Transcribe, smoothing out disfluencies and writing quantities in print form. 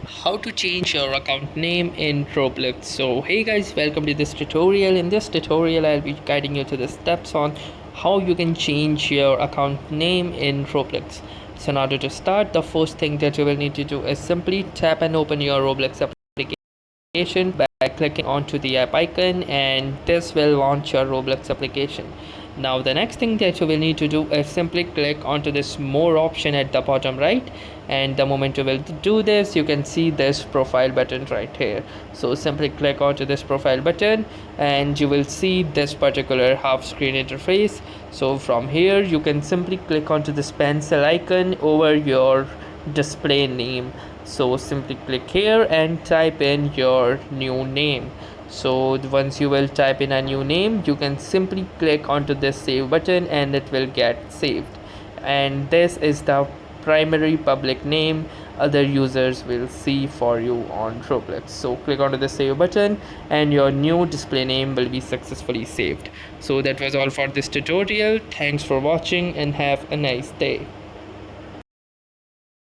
How to change your account name in Roblox. So hey guys, welcome to this tutorial. In this tutorial I'll be guiding you to the steps on how you can change your account name in Roblox. So in order to start, the first thing that you will need to do is simply tap and open your Roblox application by clicking onto the app icon, and this will launch your Roblox application. Now the next thing that you will need to do is simply click onto this more option at the bottom right, and the moment you will do this, you can see this profile button right here. So simply click onto this profile button and you will see this particular half screen interface. So from here you can simply click onto this pencil icon over your display name. So simply click here and type in your new name. So once you will type in a new name, you can simply click onto this save button and it will get saved. And this is the primary public name other users will see for you on Roblox. So click onto the save button and your new display name will be successfully saved. So that was all for this tutorial. Thanks for watching and have a nice day.